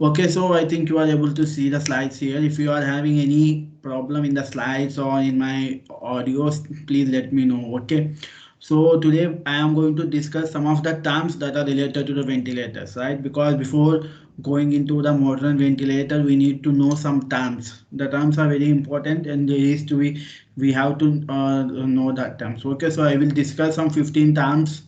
Okay, so I think you are able to see the slides here. If you are having any problem in the slides or in my audios, please let me know. Okay. So today I am going to discuss some of the terms that are related to the ventilators, right? Because before going into the modern ventilator, we need to know some terms. The terms are very important, and there is to be we have to know that terms. Okay, so I will discuss some 15 terms.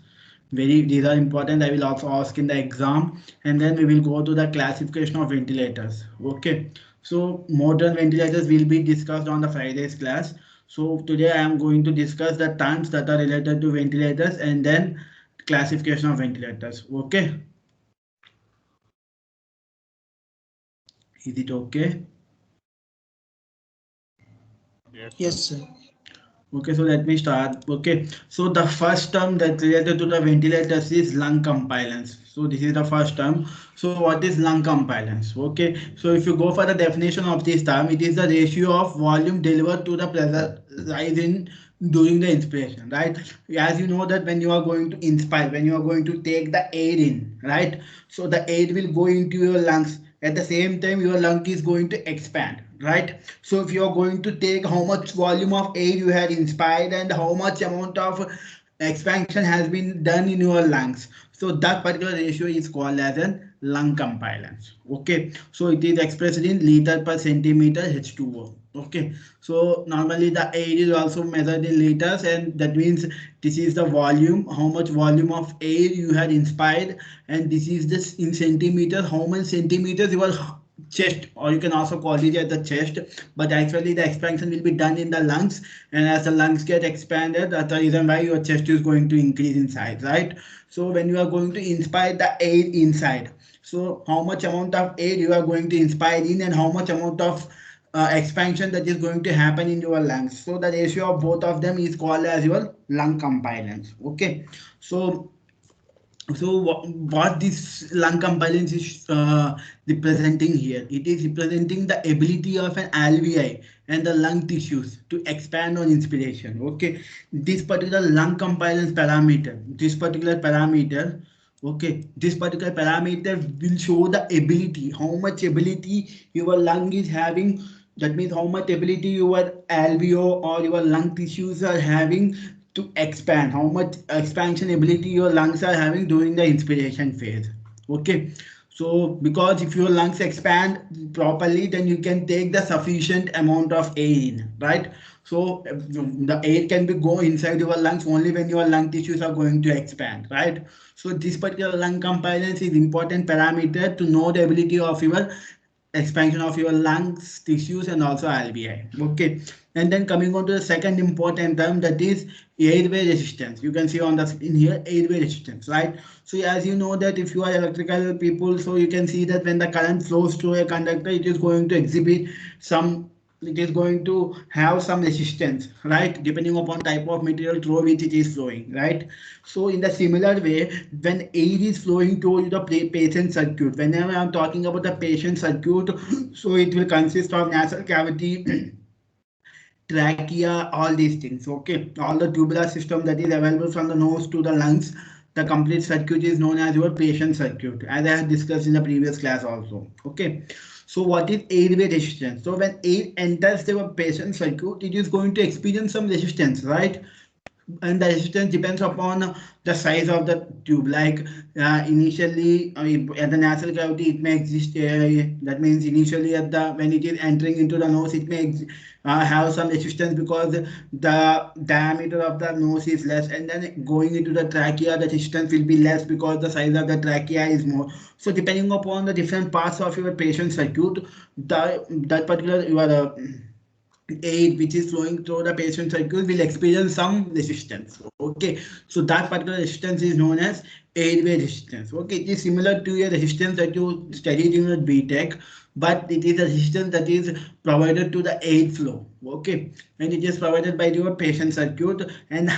Very, these are important. I will also ask in the exam, and then we will go to the classification of ventilators. Okay, so modern ventilators will be discussed on the Friday's class. So today I am going to discuss the terms that are related to ventilators and then classification of ventilators. Okay, is it okay? Yes, sir. Yes, sir. Okay, so let me start. Okay, so the first term that related to the ventilators is lung compliance. So this is the first term. So what is lung compliance? Okay, so if you go for the definition of this term, it is the ratio of volume delivered to the pressure rise in during the inspiration, right? As you know that when you are going to inspire, when you are going to take the air in, right? So the air will go into your lungs. At the same time, your lung is going to expand, right? So if you are going to take how much volume of air you had inspired and how much amount of expansion has been done in your lungs, so that particular ratio is called as an lung compliance. Okay, so it is expressed in liter per centimeter H2O. Okay, so normally the air is also measured in liters, and that means this is the volume, how much volume of air you had inspired, and this is this in centimeters, how many centimeters your chest, or you can also call it as the chest, but actually the expansion will be done in the lungs, and as the lungs get expanded, that's the reason why your chest is going to increase in size, right? So when you are going to inspire the air inside, so how much amount of air you are going to inspire in and how much amount of expansion that is going to happen in your lungs, so the ratio of both of them is called as your lung compliance. Okay, so what this lung compliance is representing here, it is representing the ability of an alveoli and the lung tissues to expand on inspiration. Okay, this particular lung compliance parameter, this particular parameter will show the ability, how much ability your lung is having. That means how much ability your alveoli or your lung tissues are having to expand, how much expansion ability your lungs are having during the inspiration phase. Okay, so because if your lungs expand properly, then you can take the sufficient amount of air in, right? So the air can be go inside your lungs only when your lung tissues are going to expand, right? So this particular lung compliance is important parameter to know the ability of your expansion of your lungs, tissues, and also alveoli. Okay, and then coming on to the second important term, that is airway resistance. You can see on the screen here airway resistance, right? So as you know that if you are electrical people, so you can see that when the current flows through a conductor, it is going to exhibit some, it is going to have some resistance, right, depending upon type of material through which it is flowing, right? So in the similar way, when air is flowing through the patient circuit, whenever I'm talking about the patient circuit, so it will consist of nasal cavity, trachea, all these things. Okay, all the tubular system that is available from the nose to the lungs, the complete circuit is known as your patient circuit, as I had discussed in the previous class also. Okay, so what is airway resistance? So when air enters the patient circuit, it is going to experience some resistance, right? And the resistance depends upon the size of the tube. Like initially at the nasal cavity it may exist, that means initially at the when it is entering into the nose, it may have some resistance because the diameter of the nose is less, and then going into the trachea the resistance will be less because the size of the trachea is more. So depending upon the different parts of your patient circuit, that particular your air which is flowing through the patient circuit will experience some resistance. Okay, so that particular resistance is known as airway resistance. Okay, it is similar to a resistance that you studied in your BTech, but it is a resistance that is provided to the air flow. Okay, and it is provided by your patient circuit, and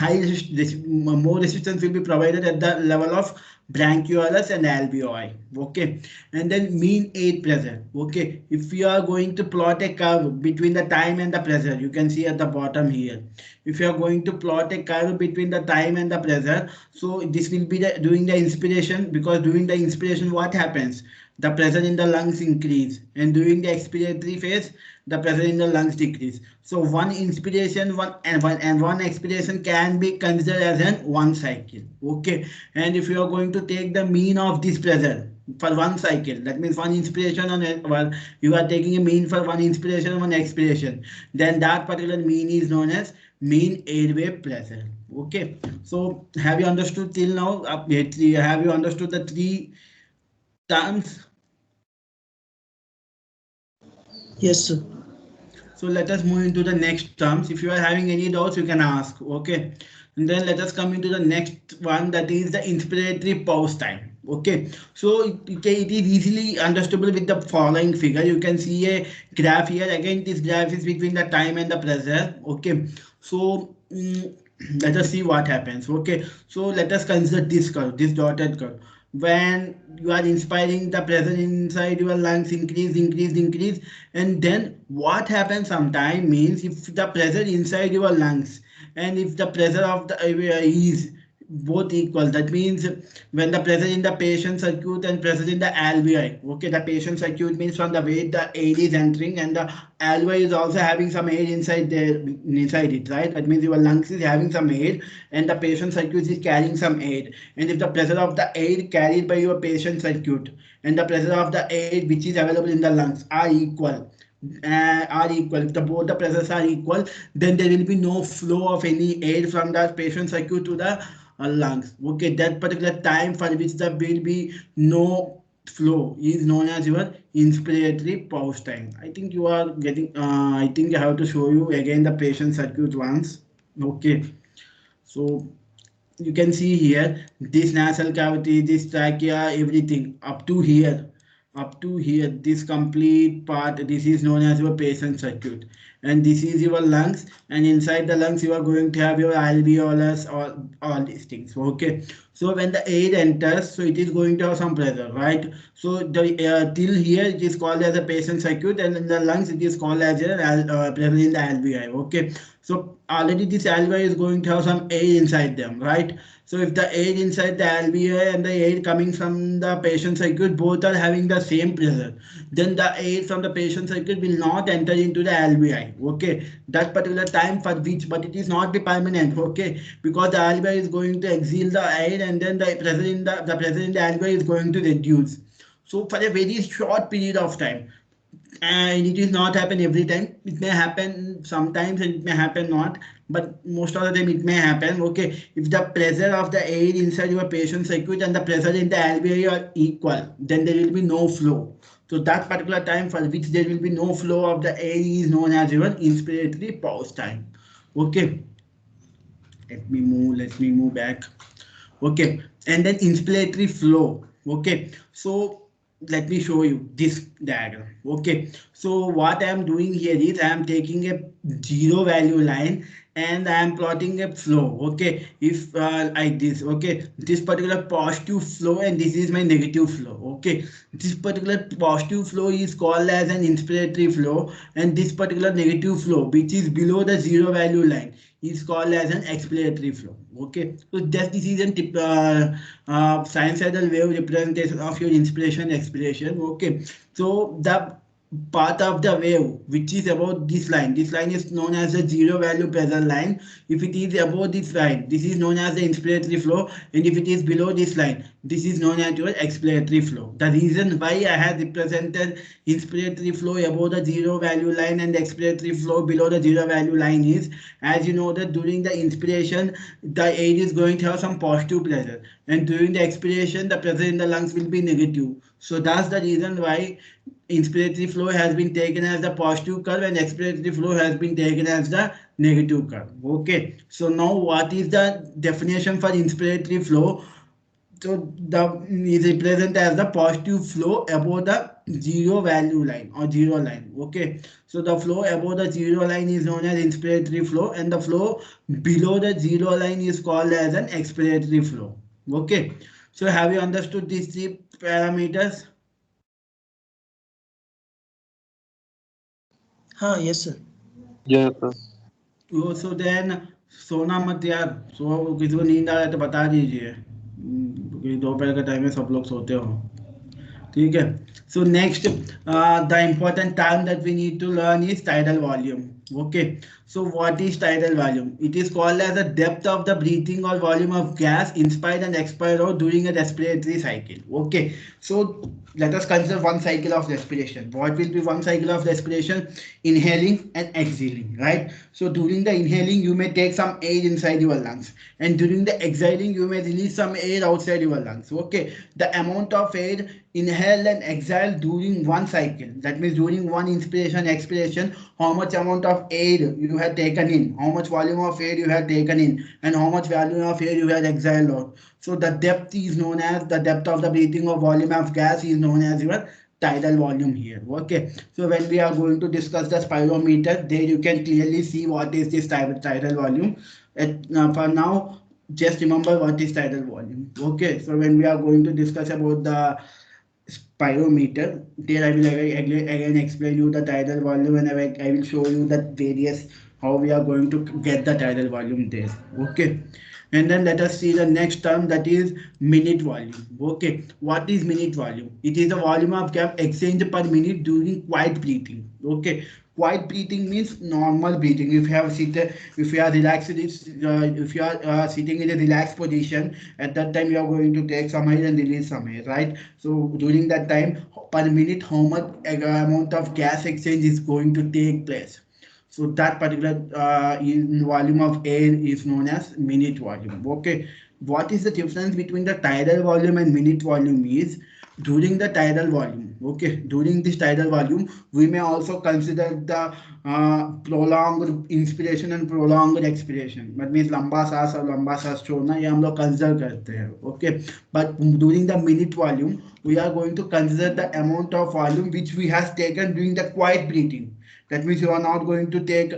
more resistance will be provided at the level of bronchioles and alveoli. Okay, and then mean air pressure. Okay, if you are going to plot a curve between the time and the pressure, you can see at the bottom here, if you are going to plot a curve between the time and the pressure, so this will be the during the inspiration, because during the inspiration what happens, the pressure in the lungs increase, and during the expiratory phase, the pressure in the lungs decrease. So one inspiration, one expiration can be considered as an one cycle. Okay, and if you are going to take the mean of this pressure for one cycle, that means one inspiration and well, you are taking a mean for one inspiration and one expiration, then that particular mean is known as mean airway pressure. Okay, so have you understood till now? Have you understood the three terms? Yes, sir. So let us move into the next terms. If you are having any doubts, you can ask. Okay. And then let us come into the next one, that is the inspiratory pause time. Okay. So it is easily understandable with the following figure. You can see a graph here. Again, this graph is between the time and the pressure. Okay. So let us see what happens. Okay. So let us consider this curve, this dotted curve. When you are inspiring, the pressure inside your lungs increase, and then what happens sometime means, if the pressure inside your lungs and if the pressure of the is both equal, that means when the pressure in the patient circuit and pressure in the alveoli, okay, the patient circuit means from the way the air is entering, and the alveoli is also having some air inside there, inside it, right? That means your lungs is having some air and the patient circuit is carrying some air, and if the pressure of the air carried by your patient circuit and the pressure of the air which is available in the lungs are equal, if the both the pressures are equal, then there will be no flow of any air from the patient circuit to the lungs. Okay, that particular time for which there will be no flow is known as your inspiratory pause time. I think you are getting, I think I have to show you again the patient circuit once. Okay, so you can see here this nasal cavity, this trachea, everything up to here, this complete part, this is known as your patient circuit, and this is your lungs, and inside the lungs you are going to have your alveolus, all these things. Okay, so when the air enters, so it is going to have some pressure, right? So the till here it is called as a patient circuit, and in the lungs it is called as a pressure in the alveoli. Okay, so already this alveoli is going to have some air inside them, right? So if the air inside the alveoli and the air coming from the patient circuit both are having the same pressure, then the air from the patient circuit will not enter into the alveoli. Okay, that particular time for which, but it is not be permanent. Okay, because the alveoli is going to exhale the air, and then the pressure in the alveoli is going to reduce. So for a very short period of time, and it will not happen every time, it may happen sometimes and it may happen not, but most of the time it may happen. Okay, if the pressure of the air inside your patient circuit and the pressure in the alveoli are equal, then there will be no flow. So that particular time for which there will be no flow of the air is known as your inspiratory pause time. Okay, let me move back. Okay, and then inspiratory flow. Okay, so let me show you this diagram. Okay, so what I am doing here is I am taking a zero value line and I am plotting a flow. Okay, if like this. Okay, this particular positive flow and this is my negative flow. Okay, this particular positive flow is called as an inspiratory flow, and this particular negative flow which is below the zero value line is called as an expiratory flow. Okay, so just this is a sinusoidal wave representation of your inspiration expiration. Okay, so the path of the wave which is above this line is known as the zero value pressure line. If it is above this line, this is known as the inspiratory flow, and if it is below this line, this is known as your expiratory flow. The reason why I have represented inspiratory flow above the zero value line and the expiratory flow below the zero value line is, as you know that during the inspiration the air is going to have some positive pressure, and during the expiration the pressure in the lungs will be negative. So that's the reason why inspiratory flow has been taken as the positive curve and expiratory flow has been taken as the negative curve. Okay, so now what is the definition for inspiratory flow? So the is represented as the positive flow above the zero value line or zero line. Okay, so the flow above the zero line is known as inspiratory flow, and the flow below the zero line is called as an expiratory flow. Okay, so have you understood these three parameters? Yes, sir. Yes, sir. So then सोना मत यार, सो किसी को नींद आ रहा है तो बता दीजिए, क्योंकि दोपहर का टाइम है, सब लोग सोते हो. ठीक है. So next, the important term that we need to learn is tidal volume. Okay. So what is tidal volume? It is called as the depth of the breathing or volume of gas inspired and expired during a respiratory cycle. Okay. So let us consider one cycle of respiration. What will be one cycle of respiration? Inhaling and exhaling, right? So during the inhaling, you may take some air inside your lungs, and during the exhaling, you may release some air outside your lungs. Okay. The amount of air inhale and exhale during one cycle, that means during one inspiration expiration, how much amount of air you have taken in, how much volume of air you have taken in, and how much volume of air you have exhaled out. So the depth is known as the depth of the breathing or volume of gas is known as your tidal volume here. Okay, so when we are going to discuss the spirometer, there you can clearly see what is this tidal volume. For now, just remember what is tidal volume. Okay, so when we are going to discuss about the spirometer, there I will again explain you the tidal volume, and I will show you the various how we are going to get the tidal volume there. Okay, and then let us see the next term, that is minute volume. Okay, what is minute volume? It is the volume of gas exchanged per minute during quiet breathing. Okay, quiet breathing means normal breathing. If you are relaxed, if you are sitting in a relaxed position, at that time you are going to take some air and release some air, right? So during that time, per minute, how much amount of gas exchange is going to take place? So that particular volume of air is known as minute volume. Okay, what is the difference between the tidal volume and minute volume is, during the tidal volume, okay, during this tidal volume, we may also consider the prolonged inspiration and prolonged expiration. That means लंबा सांस और लंबा सांस छोड़ना, ये हम लोग consider करते हैं. Okay, but during the minute volume, we are going to consider the amount of volume which we have taken during the quiet breathing. That means you are not going to take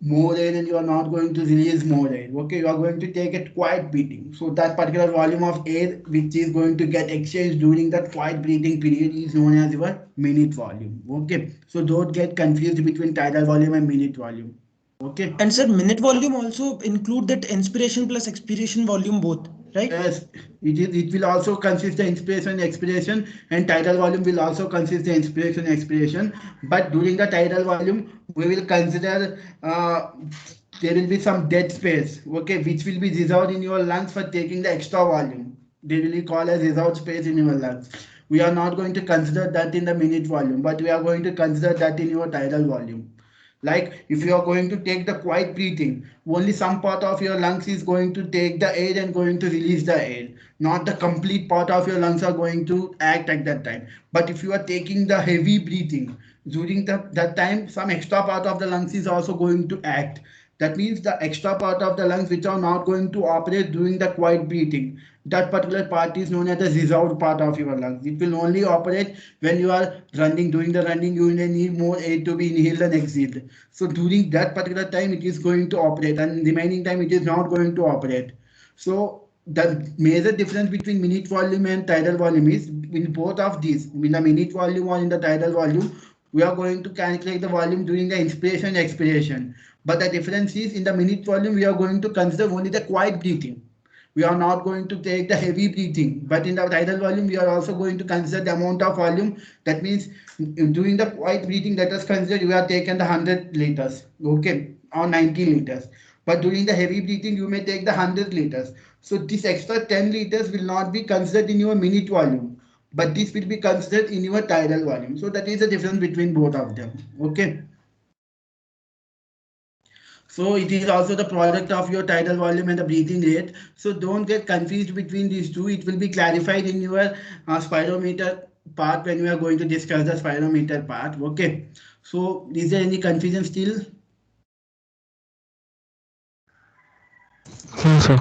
more air and you are not going to release more air. Okay, you are going to take it quiet breathing. So that particular volume of air which is going to get exchanged during that quiet breathing period is known as your minute volume. Okay, so don't get confused between tidal volume and minute volume. Okay. And sir, minute volume also include that inspiration plus expiration volume both, right? Yes, it is. It will also consist the inspiration and expiration, and tidal volume will also consist the inspiration and expiration. But during the tidal volume, we will consider there will be some dead space, okay, which will be reserved in your lungs for taking the extra volume. They will be called as reserved space in your lungs. We are not going to consider that in the minute volume, but we are going to consider that in your tidal volume. Like if you are going to take the quiet breathing, only some part of your lungs is going to take the air and going to release the air. Not the complete part of your lungs are going to act at that time. But if you are taking the heavy breathing, during that time, some extra part of the lungs is also going to act. That means the extra part of the lungs which are not going to operate during the quiet breathing, that particular part is known as the reserved part of your lungs. It will only operate when you are running. During the running, you will need more air to be inhaled and exhaled. So during that particular time, it is going to operate, and remaining time it is not going to operate. So the major difference between minute volume and tidal volume is, in both of these, in the minute volume or in the tidal volume, we are going to calculate the volume during the inspiration and expiration. But the difference is, in the minute volume, we are going to consider only the quiet breathing. We are not going to take the heavy breathing. But in the tidal volume, we are also going to consider the amount of volume. That means during the quiet breathing, let us consider you have taken the 100 liters, okay, or 90 liters. But during the heavy breathing, you may take the 100 liters. So this extra 10 liters will not be considered in your minute volume, but this will be considered in your tidal volume. So that is the difference between both of them. Okay. So it is also the product of your tidal volume and the breathing rate. So don't get confused between these two. It will be clarified in your spirometer part when we are going to discuss the spirometer part. Okay. So is there any confusion still? Yes, sir.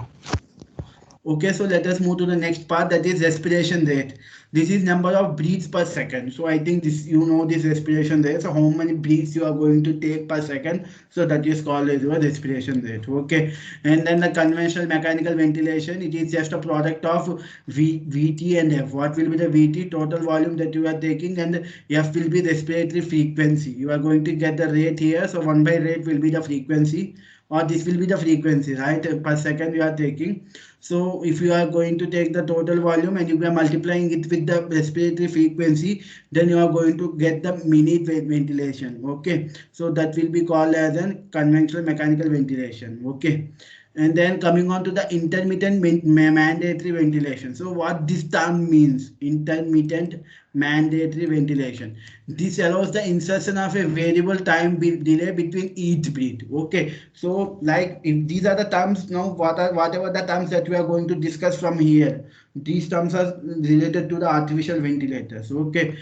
Okay, so let us move to the next part, that is respiration rate. This is number of breaths per second. So I think this, you know, this respiration rate. So how many breaths you are going to take per second. So that is called as your respiration rate. Okay. And then the conventional mechanical ventilation, it is just a product of VT and F. What will be the VT? Total volume that you are taking, and F will be respiratory frequency. You are going to get the rate here. So 1 by rate will be the frequency. or this will be the frequency, right? Per second you are taking. So if you are going to take the total volume and you are multiplying it with the respiratory frequency, then you are going to get the minute ventilation. Okay, so that will be called as a conventional mechanical ventilation. Okay, and then coming on to the intermittent mandatory ventilation. So what this term means, intermittent mandatory ventilation. This allows the insertion of a variable time delay between each breath. Okay, so like if these are the terms now, whatever the terms that we are going to discuss from here, these terms are related to the artificial ventilators. Okay,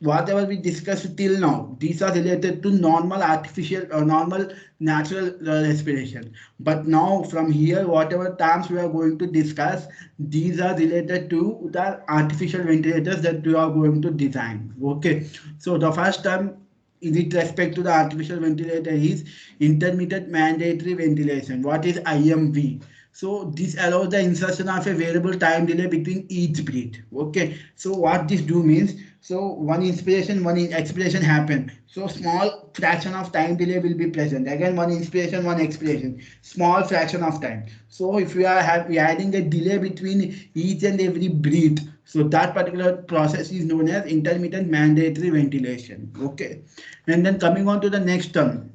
whatever we discussed till now, these are related to normal artificial or normal natural respiration. But now from here, whatever terms we are going to discuss, these are related to the artificial ventilators that we are going to design. Okay, so the first term with respect to the artificial ventilator is intermittent mandatory ventilation. What is IMV? So this allows the insertion of a variable time delay between each breath. Okay, so what this do means, so one inspiration, one expiration happen. So small fraction of time delay will be present. Again, one inspiration, one expiration, small fraction of time. So if we are adding a delay between each and every breath, so that particular process is known as intermittent mandatory ventilation. Okay, and then coming on to the next term,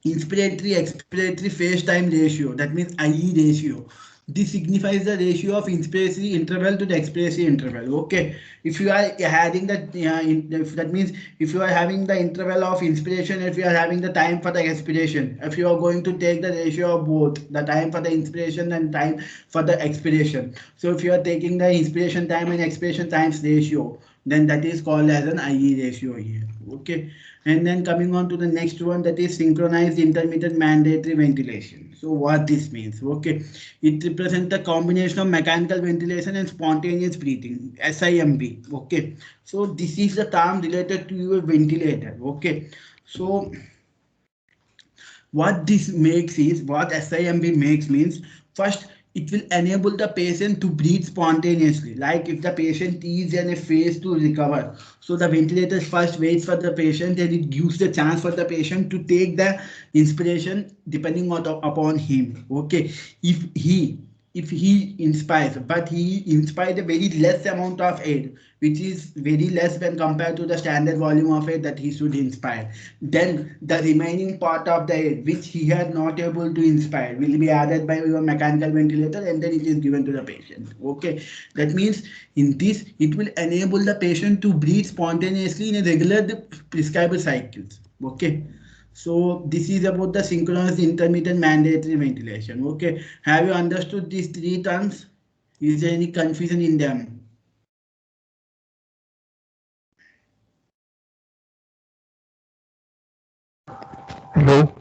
inspiratory expiratory phase time ratio, that means IE ratio. This signifies the ratio of inspiratory interval to the expiratory interval. Okay, if you are adding that, that means if you are having the interval of inspiration, if you are having the time for the expiration, if you are going to take the ratio of both the time for the inspiration and time for the expiration, so if you are taking the inspiration time and expiration times ratio, then that is called as an IE ratio here. Okay, and then coming on to the next one, that is synchronized intermittent mandatory ventilation. So what this means, okay, it represents the combination of mechanical ventilation and spontaneous breathing, SIMB. Okay, so this is the term related to your ventilator. Okay, so what this makes is, what SIMB makes means, first it will enable the patient to breathe spontaneously. Like if the patient is in a phase to recover, so the ventilator first waits for the patient and it gives the chance for the patient to take the inspiration depending on upon him. Okay, if he inspires, but he inspired a very less amount of air, which is very less when compared to the standard volume of air that he should inspire, then the remaining part of the air which he had not able to inspire will be added by your mechanical ventilator and then it is given to the patient. Okay, that means in this it will enable the patient to breathe spontaneously in a regular prescribed cycles. Okay, so this is about the synchronous intermittent mandatory ventilation. Okay, have you understood these three terms? Is there any confusion in them? No.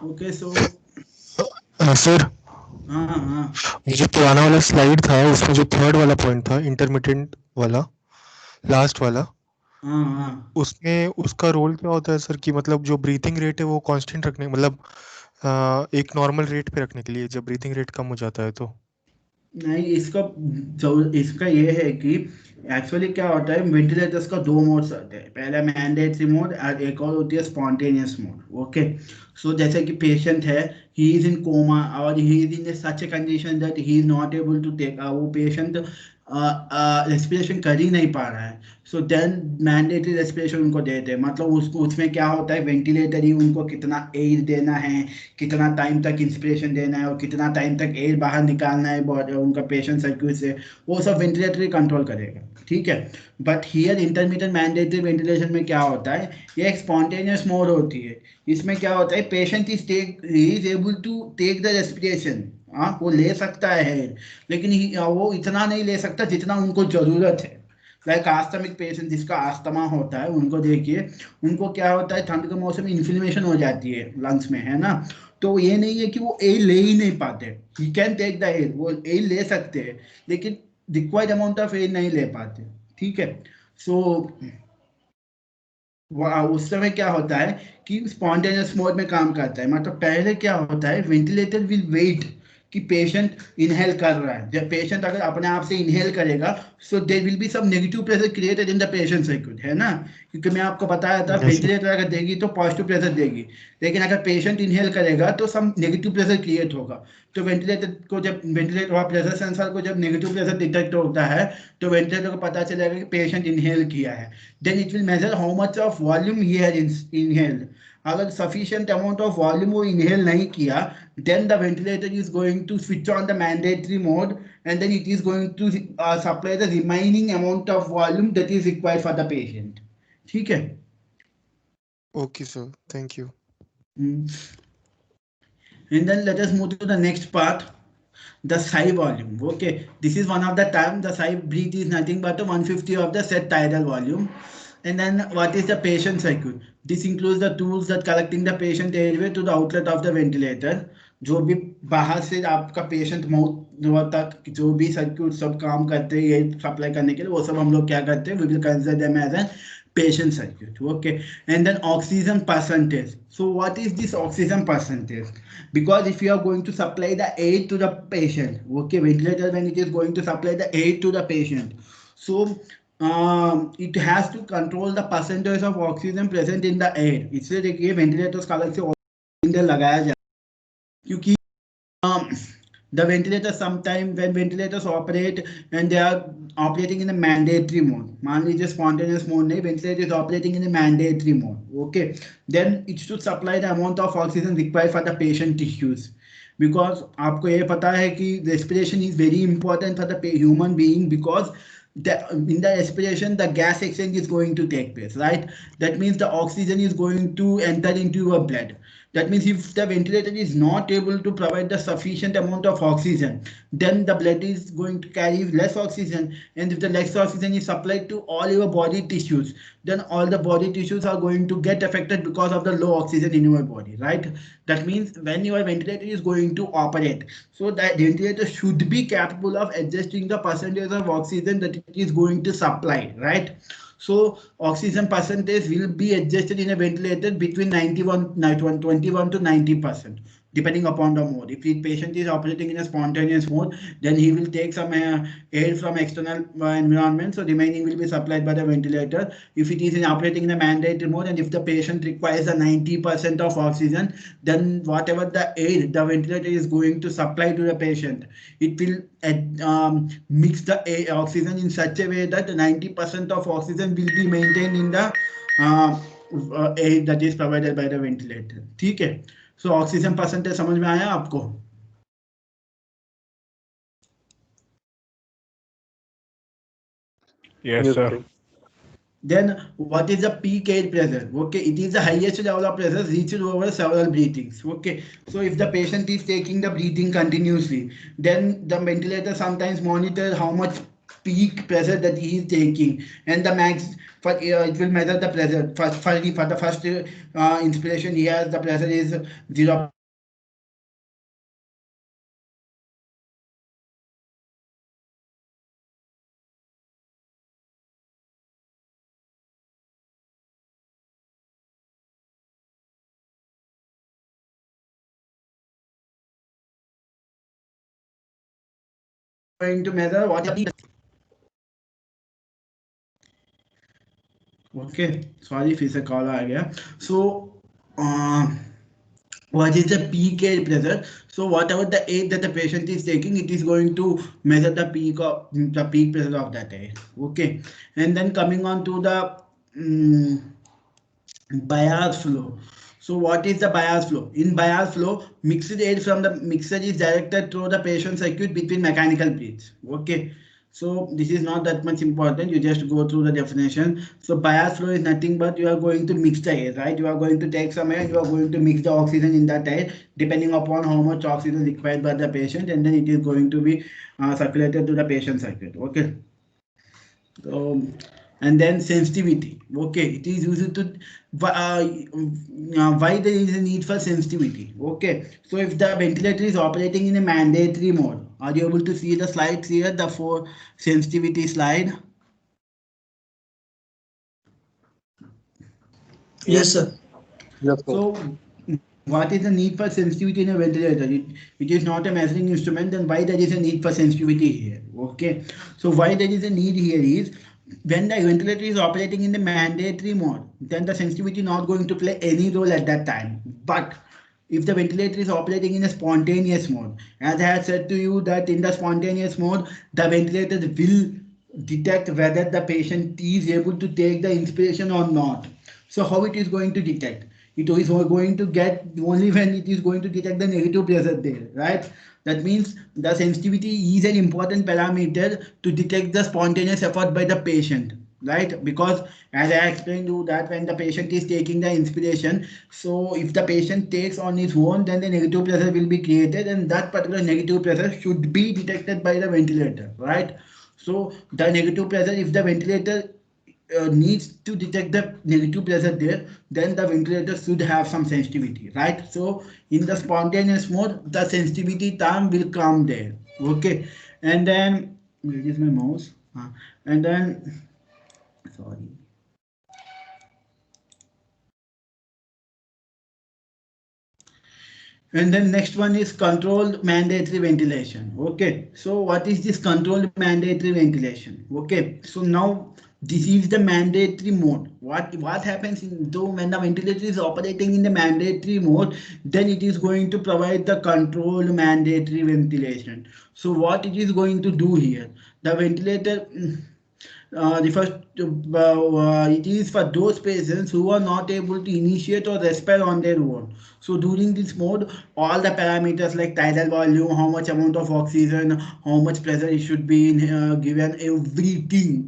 Okay, so sir, हाँ, ये जो पुराना वाला slide था उसमें जो third वाला point था इंटरमिटेंट वाला, लास्ट वाला, हाँ, उसमें उसका रोल क्या होता है सर? कि मतलब जो ब्रीथिंग रेट है वो कांस्टेंट रखने, मतलब एक नॉर्मल रेट पे रखने के लिए, जब ब्रीथिंग रेट कम हो जाता है तो। नहीं, इसका ये है कि एक्चुअली क्या होता है, वेंटिलेटर्स का दो मोड्स होते हैं। पहला मैंडेटरी मोड और एक और होती है स्पॉन्टेनियस मोड। ओके, सो जैसे कि पेशेंट है, ही इज इन कोमा और he is in such a condition that he is not able to take, वो पेशेंट रेस्पिरेशन कर ही नहीं पा रहा है, सो देन मैंडेटरी रेस्पिरेशन उनको देते हैं। मतलब उसको उसमें क्या होता है, वेंटिलेटर ही उनको कितना एयर देना है, कितना टाइम तक इंस्पिरेशन देना है और कितना टाइम तक एयर बाहर निकालना है उनका पेशेंट सर्क्यूट से, वो सब वेंटिलेटर ही कंट्रोल करेगा। ठीक है, but here intermediate mandatory ventilation में क्या होता है, ये एक स्पॉन्टेनियस मोड होती है। इसमें क्या होता है, patient is able to take the respiration, हाँ वो ले सकता है, लेकिन वो इतना नहीं ले सकता जितना उनको जरूरत है। लाइक आस्थमिक पेशेंट जिसका आस्थमा होता है, उनको देखिए, उनको क्या होता है, ठंड के मौसम में इन्फ्लेमेशन हो जाती है लंग्स में, है ना। तो ये नहीं है कि वो एयर ले ही नहीं पाते, he can take the air, वो एयर ले सकते हैं लेकिन रिक्वायर्ड अमाउंट ऑफ एयर नहीं ले पाते। ठीक है, सो उस समय क्या होता है कि स्पॉन्टेनियस मोड में काम करता है। मतलब पहले क्या होता है, वेंटिलेटर विल वेट कि पेशेंट इनहेल कर रहा है, जब पेशेंट अगर अपने आप से इनहेल करेगा so there will be some negative pressure created in the patient circuit, है ना, क्योंकि मैं आपको बताया था Yes, sir. वेंटिलेटर अगर देगी तो पॉजिटिव प्रेशर देगी, लेकिन अगर पेशेंट इनहेल करेगा तो सम नेगेटिव प्रेशर क्रिएट होगा। तो वेंटिलेटर को जब वेंटिलेटर और प्रेशर सेंसर को जब नेगेटिव प्रेशर डिटेक्ट होता है तो वेंटिलेटर को पता चलेगा कि पेशेंट इनहेल किया है, then it will measure how much of volume he has inhaled. अगर सफिशिएंट अमाउंट ऑफ वॉल्यूम वो इनहेल नहीं किया, then the ventilator is going to switch on the mandatory mode and then it is going to supply the remaining amount of volume that is required for the patient. ठीक है? Okay, sir. Thank you. And then let us move to the next part, the psi volume. Okay, this is one of the term. The psi breath is nothing but the 150 of the set tidal volume. And then what is the patient circuit? This includes the tools that collecting the patient airway to the outlet of the ventilator. जो भी बाहर से आपका patient mouth तक जो भी circuit सब काम करते हैं ये सप्लाई करने के लिए, वो सब हम लोग क्या करते हैं, we will consider them as an patient circuit. Okay, and then oxygen percentage. So what is this oxygen percentage? Because if you are going to supply the air to the patient, okay, ventilator when it is going to supply the air to the patient, so it has to control the percentage of oxygen present in the air. इसलिए देखिए ventilators का अलग से oxygen लगाया जाए, क्योंकि the ventilator sometime when ventilators operate and they are operating in a mandatory mode, मान लीजिए spontaneous mode नहीं, ventilator is operating in a mandatory mode, okay, then it should supply the amount of oxygen required for the patient tissues, because आपको ये पता है कि respiration is very important for the human being, because in the respiration the gas exchange is going to take place, right? That means the oxygen is going to enter into your blood. That means if the ventilator is not able to provide the sufficient amount of oxygen, then the blood is going to carry less oxygen, and if the less oxygen is supplied to all your body tissues, then all the body tissues are going to get affected because of the low oxygen in your body, right? That means when your ventilator is going to operate, so that ventilator should be capable of adjusting the percentage of oxygen that it is going to supply, right? So oxygen percentage will be adjusted in a ventilator between 21 to 90%, depending upon the mode. If the patient is operating in a spontaneous mode, then he will take some air from external environment, so remaining will be supplied by the ventilator. If it is operating in a mandatory mode, and if the patient requires a 90% of oxygen, then whatever the air the ventilator is going to supply to the patient, it will mix the oxygen in such a way that 90% of oxygen will be maintained in the air that is provided by the ventilator. ठीक है? So oxygen percentage समझ में आया आपको? Yes, sir. Then what is the peak air pressure? Okay, it is the highest level of pressure reached over several breathings. Okay, so if the patient is taking the breathing continuously, then the ventilator sometimes monitor how much peak pressure that he is taking, and the max for it will measure the pressure. For the first inspiration, he has the pressure is 0. Going to measure what is okay, sorry फिर से call आ गया. So what is the peak air pressure? So whatever the air that the patient is taking, it is going to measure the peak pressure of that air. Okay, and then coming on to the bias flow. So what is the bias flow? In bias flow, mixed air from the mixer is directed through the patient circuit between mechanical breaths. Okay, so this is not that much important. You just go through the definition. So bias flow is nothing but you are going to mix the air, right? You are going to take some air and you are going to mix the oxygen in that air depending upon how much oxygen is required by the patient, and then it is going to be circulated to the patient circuit. Okay. So, and then sensitivity. Okay, it is used to why there is a need for sensitivity. Okay, so if the ventilator is operating in a mandatory mode, are you able to see the slides here, the 4 sensitivity slide? Yes, sir. Yes, sir. So what is the need for sensitivity in a ventilator? It is not a measuring instrument, then why there is a need for sensitivity here? Okay, so why there is a need here is when the ventilator is operating in the mandatory mode, then the sensitivity not going to play any role at that time. But if the ventilator is operating in a spontaneous mode, as I had said to you that in the spontaneous mode, the ventilator will detect whether the patient is able to take the inspiration or not. So how it is going to detect? It is going to get only when it is going to detect the negative pressure there, right? That means the sensitivity is an important parameter to detect the spontaneous effort by the patient, right? Because as I explained you that when the patient is taking the inspiration, so if the patient takes on his own, then the negative pressure will be created, and that particular negative pressure should be detected by the ventilator, right? So the negative pressure, if the ventilator needs to detect the negative pressure there, then the ventilator should have some sensitivity, right? So in the spontaneous mode, the sensitivity term will come there. Okay, and then where is my mouse? And then sorry. And then next one is controlled mandatory ventilation. Okay, so what is this controlled mandatory ventilation? Okay, so now this is the mandatory mode. What happens in though when the ventilator is operating in the mandatory mode, then it is going to provide the controlled mandatory ventilation. So what it is going to do here? The ventilator refers to it is for those patients who are not able to initiate or respire on their own. So during this mode, all the parameters like tidal volume, how much amount of oxygen, how much pressure it should be given,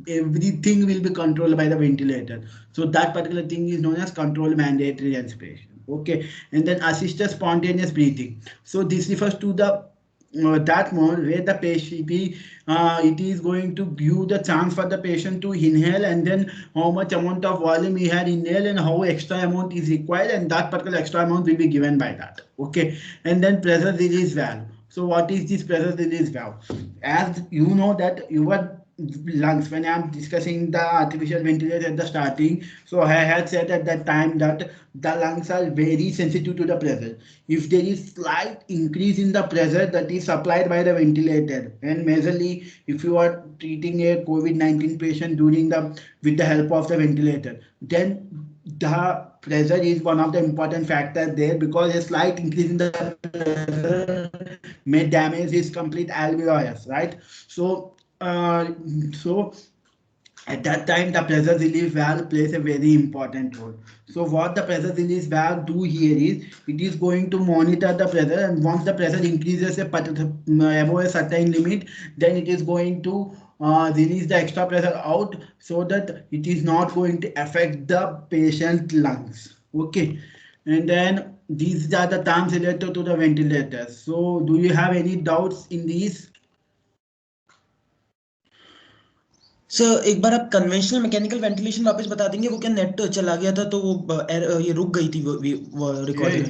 everything will be controlled by the ventilator. So that particular thing is known as controlled mandatory respiration. Okay, and then assisted spontaneous breathing. So this refers to the that mode where the patient it is going to give the chance for the patient to inhale, and then how much amount of volume he had inhaled and how extra amount is required, and that particular extra amount will be given by that. Okay, and then pressure release valve. So what is this pressure release valve? As you know that your lungs, when I'm discussing the artificial ventilator at the starting, so I had said at that time that the lungs are very sensitive to the pressure. If there is slight increase in the pressure that is supplied by the ventilator, and majorly if you are treating a COVID-19 patient during the with the help of the ventilator, then the pressure is one of the important factors there, because a slight increase in the pressure may damage his complete alveolus, right? Uh, so at that time the pressure relief valve plays a very important role. So what the pressure release valve do here is it is going to monitor the pressure, and once the pressure increases above a certain limit, then it is going to release the extra pressure out, so that it is not going to affect the patient lungs. Okay, and then these are the terms related to the ventilators. So do you have any doubts in these? Sir एक बार आप conventional mechanical ventilation वापस बता देंगे, वो क्या net चला गया था तो वो ये रुक गई थी वो recording.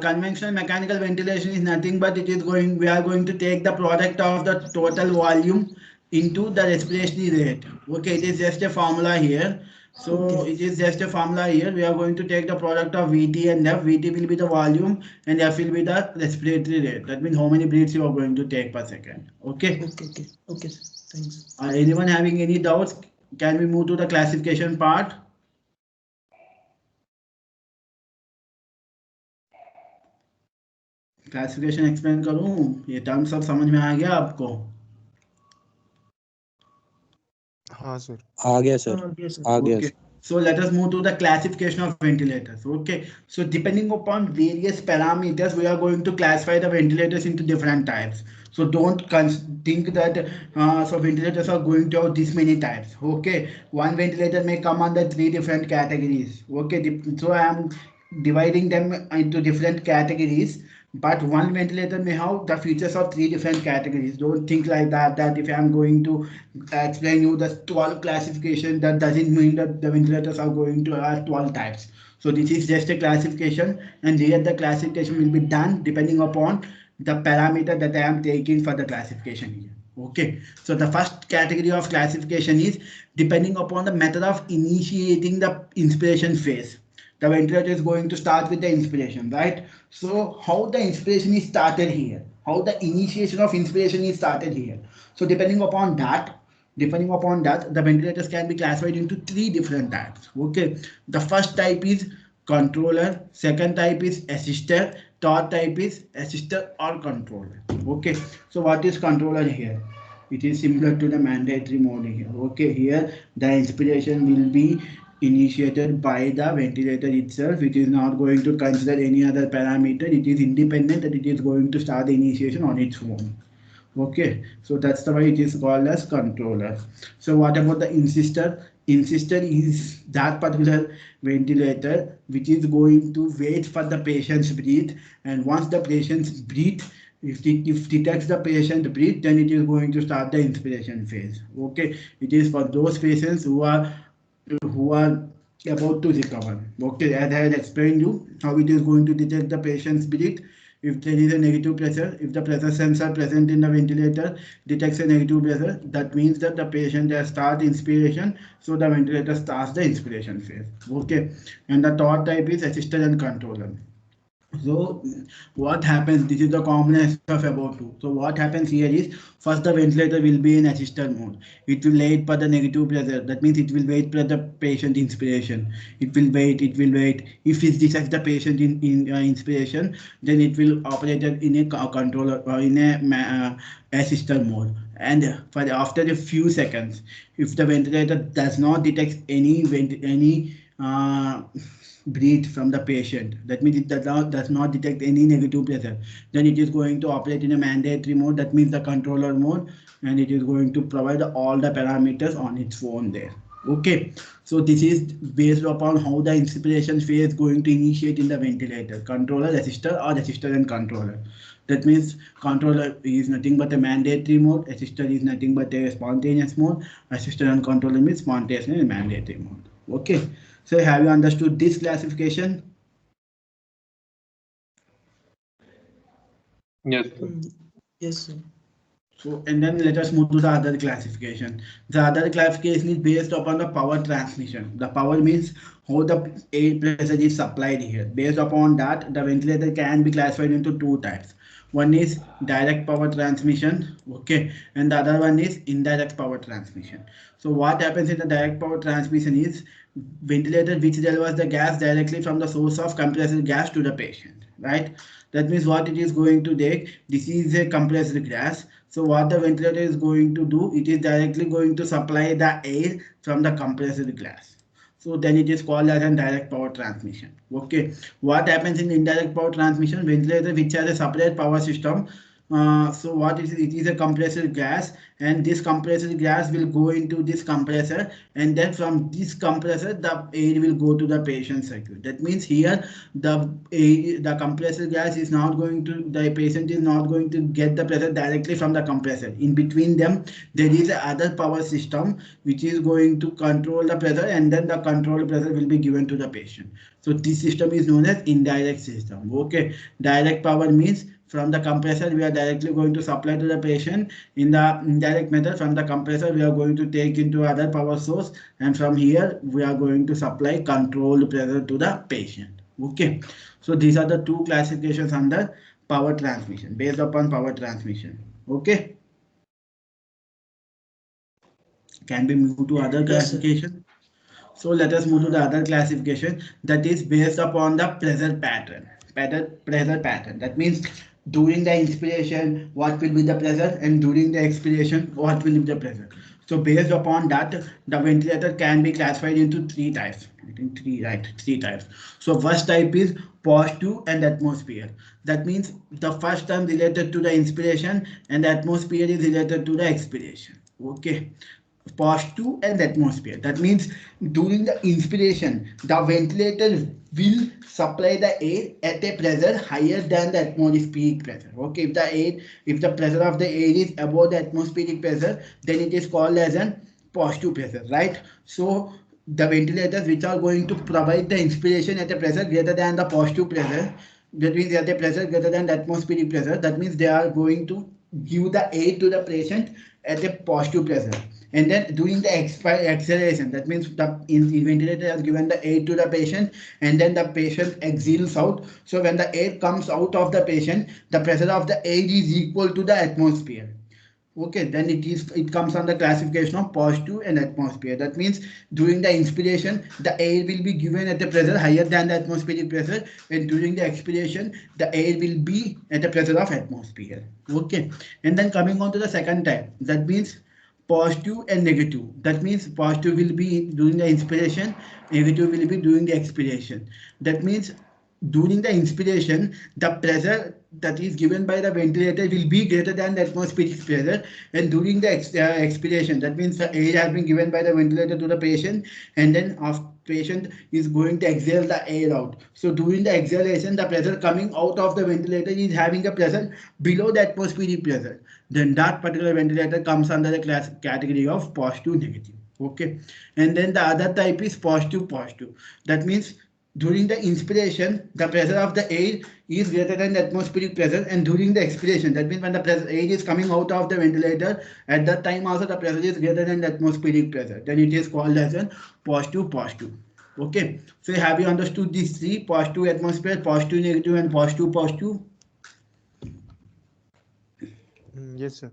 Conventional mechanical ventilation is nothing but it is going, we are going to take the product of the total volume into the respiratory rate. Okay, it is just a formula here. So Okay. it is just a formula here. We are going to take the product of Vt and F. Vt will be the volume and F will be the respiratory rate. That means how many breaths you are going to take per second. Okay. Okay, thanks. Anyone having any doubts? Can we move to the classification part? Classification explain करूं, ये term सब समझ में आ गया आपको? हाँ sir. आ गया sir. आ गया. Okay. So let us move to the classification of ventilators. Okay. So depending upon various parameters, we are going to classify the ventilators into different types. So don't think that so ventilators are going to have this many types. Okay. One ventilator may come under 3 different categories. Okay. So I am dividing them into different categories, but one ventilator may have the features of 3 different categories. Don't think like that if I'm going to explain you the 12 classification, that doesn't mean that the ventilators are going to have 12 types. So this is just a classification, and here the classification will be done depending upon the parameter that I am taking for the classification here. Okay, so the first category of classification is depending upon the method of initiating the inspiration phase. The ventilator is going to start with the inspiration, right? So how the inspiration is started here, how the initiation of inspiration is started here. So depending upon that, the ventilators can be classified into three different types. Okay, the first type is controller, second type is assister, third type is assister or controller. Okay, so what is controller here? It is similar to the mandatory mode here. Okay, here the inspiration will be initiated by the ventilator itself. It is not going to consider any other parameter. It is independent and it is going to start the initiation on its own. Okay, so that's the way it is called as controller. So what about the insister? Insister is that particular ventilator which is going to wait for the patient's breath, and once the patient's breathe, if detects the patient breathe, then it is going to start the inspiration phase. Okay, it is for those patients who are about to recover. Okay, as I had explained you how it is going to detect the patient's breath. If there is a negative pressure, if the pressure sensor present in the ventilator detects a negative pressure, that means that the patient has started inspiration, so the ventilator starts the inspiration phase. Okay, and the third type is assisted and controller. So what happens, this is the combination of about two. So what happens here is, first the ventilator will be in assisted mode. It will wait for the negative pressure. That means it will wait for the patient inspiration. It will wait. If it detects the patient in inspiration, then it will operate in a controller or in a assisted mode. And for after a few seconds, if the ventilator does not detect any breathe from the patient, that means it does not detect any negative pressure, then it is going to operate in a mandatory mode, that means the controller mode, and it is going to provide all the parameters on its own there. Okay, so this is based upon how the inspiration phase is going to initiate in the ventilator: controller, assister, or assister and controller. That means controller is nothing but a mandatory mode, assister is nothing but a spontaneous mode, assister and controller means spontaneous and mandatory mode. Okay, so have you understood this classification? Yes, sir. Yes, sir. So, and then let us move to the other classification. The other classification is based upon the power transmission. The power means how the air pressure is supplied here. Based upon that, the ventilator can be classified into two types. One is direct power transmission, okay, and the other one is indirect power transmission. So what happens in the direct power transmission is ventilator which delivers the gas directly from the source of compressed gas to the patient, right? That means what it is going to take, this is a compressed gas. So what the ventilator is going to do, it is directly going to supply the air from the compressed gas. So then it is called as a direct power transmission. Okay, what happens in indirect power transmission? Ventilator which has a separate power system. So what is it is a compressed gas, and this compressed gas will go into this compressor, and then from this compressor the air will go to the patient circuit. That means here the compressed gas is not going to, the patient is not going to get the pressure directly from the compressor. In between them there is other power system which is going to control the pressure, and then the control pressure will be given to the patient. So this system is known as indirect system. Okay, direct power means from the compressor we are directly going to supply to the patient. In the indirect method, from the compressor we are going to take into other power source, and from here we are going to supply controlled pressure to the patient. Okay, so these are the two classifications under power transmission, based upon power transmission. Okay, can we move to other classification? So let us move to the other classification, that is based upon the pressure pattern. Pressure pattern. That means during the inspiration, what will be the pressure, and during the expiration, what will be the pressure. So based upon that, the ventilator can be classified into three types. I think three, right? Three types. So first type is positive and atmosphere. That means the first term related to the inspiration, and the atmosphere is related to the expiration. Okay, positive and atmosphere. That means during the inspiration, the ventilator will supply the air at a pressure higher than the atmospheric pressure. Okay, if the pressure of the air is above the atmospheric pressure, then it is called as a positive pressure, right? So the ventilators which are going to provide the inspiration at a pressure greater than the positive pressure, that means at a pressure greater than the atmospheric pressure, that means they are going to give the air to the patient at a positive pressure. And then during the acceleration, that means the ventilator has given the air to the patient, and then the patient exhales out. So when the air comes out of the patient, the pressure of the air is equal to the atmosphere. Okay, then it comes on the classification of positive and atmosphere. That means during the inspiration, the air will be given at a pressure higher than the atmospheric pressure, and during the expiration, the air will be at the pressure of atmosphere. Okay, and then coming on to the second type, that means positive and negative. That means positive will be during the inspiration, negative will be during the expiration. That means during the inspiration, the pressure that is given by the ventilator will be greater than the atmospheric pressure, and during the expiration, that means the air has been given by the ventilator to the patient, and then after patient is going to exhale the air out. So during the exhalation, the pressure coming out of the ventilator is having a pressure below the atmospheric pressure. Then that particular ventilator comes under the category of positive negative. Okay, and then the other type is positive positive. That means during the inspiration, the pressure of the air is greater than the atmospheric pressure, and during the expiration, that means when the air is coming out of the ventilator, at that time also the pressure is greater than the atmospheric pressure. Then it is called as a positive positive. Okay, so have you understood these three: positive atmosphere, positive negative, and positive positive? Yes, sir.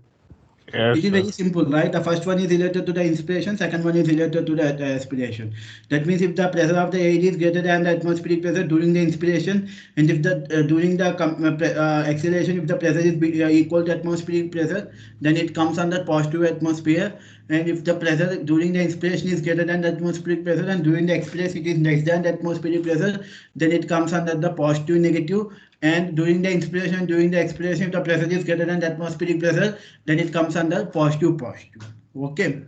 Yes, It is very simple, right? The first one is related to the inspiration, second one is related to the expiration. That means if the pressure of the air is greater than the atmospheric pressure during the inspiration, and if the during the acceleration, if the pressure is equal to atmospheric pressure, then it comes under positive atmosphere. And if the pressure during the inspiration is greater than the atmospheric pressure, and during the expiration it is less than the atmospheric pressure, then it comes under the positive negative. And during the inspiration, during the expiration, if the pressure is greater than the atmospheric pressure, then it comes under positive positive. Okay,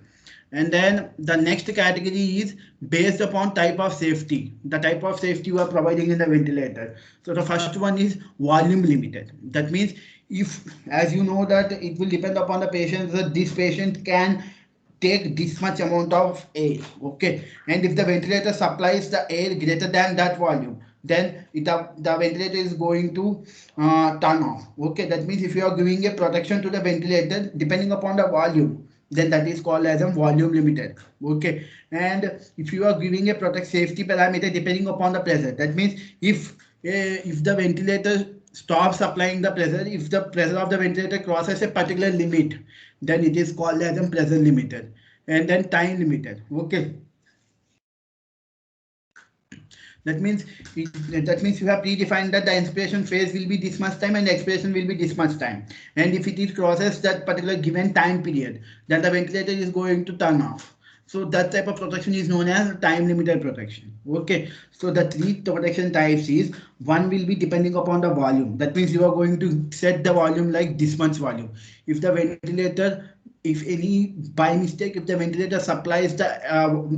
and then the next category is based upon type of safety, the type of safety you are providing in the ventilator. So the first one is volume limited. That means if, as you know, that it will depend upon the patient, that this patient can take this much amount of air. Okay, and if the ventilator supplies the air greater than that volume, then the ventilator is going to turn off. Okay, that means if you are giving a protection to the ventilator depending upon the volume, then that is called as a volume limited. Okay, and if you are giving a protect safety parameter depending upon the pressure, that means if the ventilator stops supplying the pressure, if the pressure of the ventilator crosses a particular limit, then it is called as a pressure limited. And then time limited. Okay, that means you have predefined that the inspiration phase will be this much time and the expiration will be this much time. And if it is crosses that particular given time period, then the ventilator is going to turn off. So that type of protection is known as time limited protection. Okay, so the three protection types is, one will be depending upon the volume. That means you are going to set the volume like this much volume. If the ventilator, if any by mistake, if the ventilator supplies the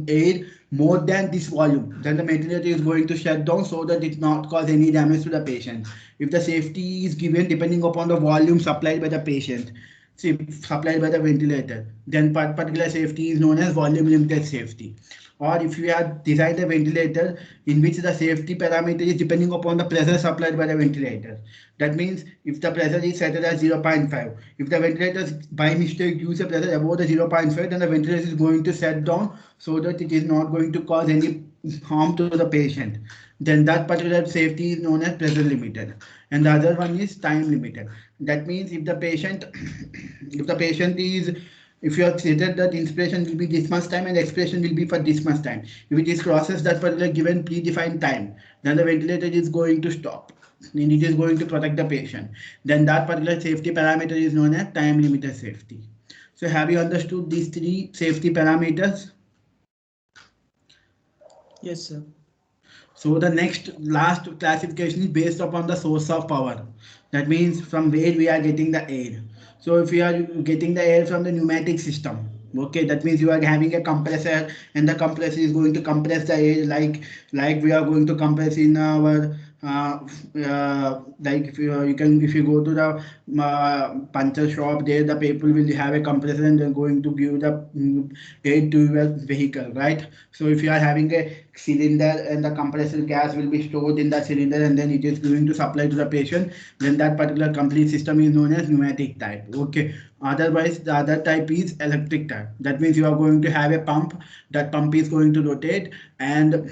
air more than this volume, then the ventilator is going to shut down so that it not cause any damage to the patient. If the safety is given depending upon the volume supplied by the patient, supplied by the ventilator, then particular safety is known as volume limited safety. Or if you have designed a ventilator in which the safety parameter is depending upon the pressure supplied by the ventilator. That means if the pressure is set as 0.5, if the ventilator by mistake use a pressure above the 0.5, then the ventilator is going to shut down so that it is not going to cause any harm to the patient. Then that particular safety is known as pressure limited. And the other one is time limited. That means if the patient is, if you have stated that inspiration will be this much time and expiration will be for this much time, if it is crosses that particular given predefined time, then the ventilator is going to stop and it is going to protect the patient. Then that particular safety parameter is known as time limited safety. So have you understood these three safety parameters? Yes, sir. So the last classification is based upon the source of power. That means from where we are getting the air. So if we are getting the air from the pneumatic system, okay, that means you are having a compressor and the compressor is going to compress the air like we are going to compress in our like if you go to the puncture shop, there the people will have a compressor and they're going to give the aid to your vehicle, right? So if you are having a cylinder and the compressor gas will be stored in that cylinder and then it is going to supply to the patient, then that particular complete system is known as pneumatic type. Okay. Otherwise, the other type is electric type. That means you are going to have a pump. That pump is going to rotate and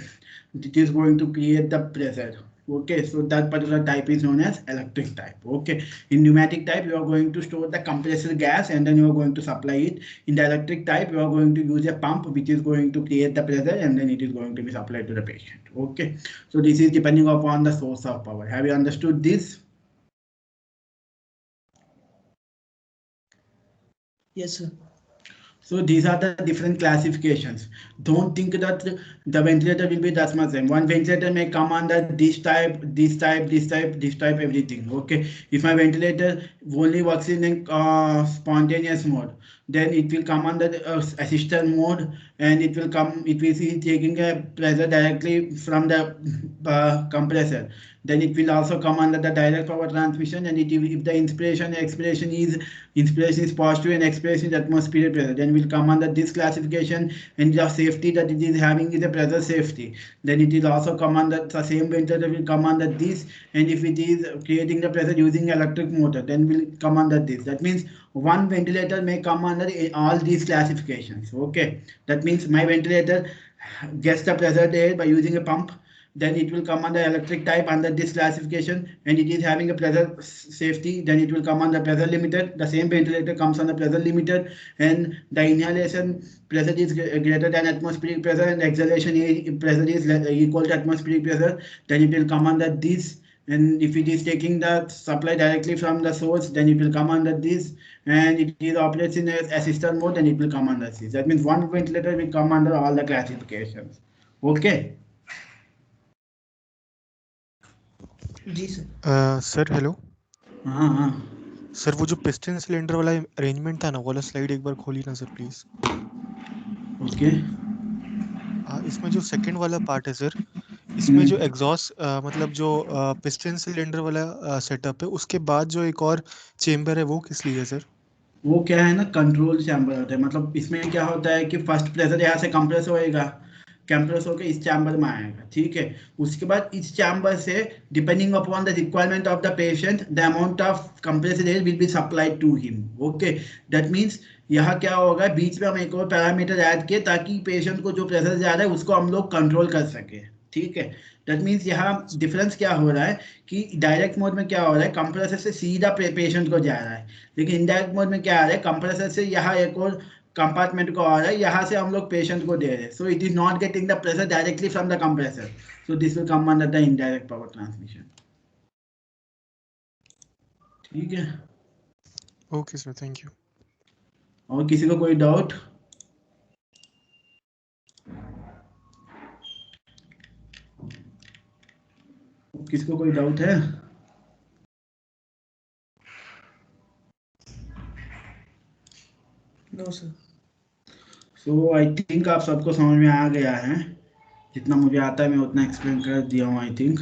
it is going to create the pressure. Okay, so that particular type is known as electric type. Okay, in pneumatic type you are going to store the compressor gas and then you are going to supply it. In the electric type you are going to use a pump which is going to create the pressure and then it is going to be supplied to the patient. Okay, so this is depending upon the source of power. Have you understood this? Yes, sir. So these are the different classifications. Don't think that the ventilator will be that much same. One ventilator may come under this type, this type, this type, this type, everything. Okay. If my ventilator only works in a spontaneous mode, then it will come under the assisted mode and it will be taking a pressure directly from the compressor. Then it will also come under the direct power transmission, and if the inspiration is positive and expiration is atmospheric pressure, then will come under this classification, and the safety that it is having is a pressure safety. Then it will also come under the same ventilator will come under this, and if it is creating the pressure using electric motor, then will come under this. That means one ventilator may come under all these classifications. Okay, that means my ventilator gets the pressure there by using a pump, then it will come under electric type under this classification, and it is having a pressure safety, then it will come under pressure limiter. The same ventilator comes under pressure limiter, and the inhalation pressure is greater than atmospheric pressure and exhalation pressure is equal to atmospheric pressure, then it will come under this. And if it is taking the supply directly from the source, then it will come under this, and it is operates in a assisted mode, then it will come under this. That means one ventilator will come under all the classifications. Okay. जी sir. Sir hello. हाँ sir वो जो piston cylinder वाला arrangement था ना, वो वाला slide एक बार खोलिए ना सर प्लीज. ओके. इसमें जो सेकंड वाला पार्ट है सर, इसमें जो एग्जॉस्ट मतलब जो पिस्टन सिलेंडर वाला सेटअप है, उसके बाद जो एक और चेम्बर है वो किस लिए है सर? वो क्या है ना, कंट्रोल चैम्बर होता है. मतलब इसमें क्या होता है कि फर्स्ट प्रेशर यहाँ से कंप्रेस होएगा, कंप्रेस होकर इस चैम्बर में आएगा. ठीक है, उसके बाद इस चैम्बर से depending upon the requirement of the patient the amount of compressed air will be supplied to him. Okay, that means यहाँ क्या होगा, बीच में हम एक और पैरामीटर ऐड किए ताकि पेशेंट को जो प्रेशर जा रहा है उसको हम लोग कंट्रोल कर सके. ठीक है, दैट मीन्स यहाँ डिफरेंस क्या हो रहा है कि डायरेक्ट मोड में क्या हो रहा है, कंप्रेसर से सीधा पेशेंट को जा रहा है, लेकिन इनडायरेक्ट मोड में क्या आ रहा है, कंप्रेसर से यहाँ एक और कंपार्टमेंट को आ रहा है, यहाँ से हम लोग पेशेंट को दे रहे हैं. So it is not getting the pressure directly from the compressor, so this will come under the indirect power transmission. ठीक है, ओके सर, थैंक यू. और किसी को कोई डाउट? किसको कोई डाउट है? No sir. So I think आप सबको समझ में आ गया है. जितना मुझे आता है मैं उतना एक्सप्लेन कर दिया हूँ आई थिंक.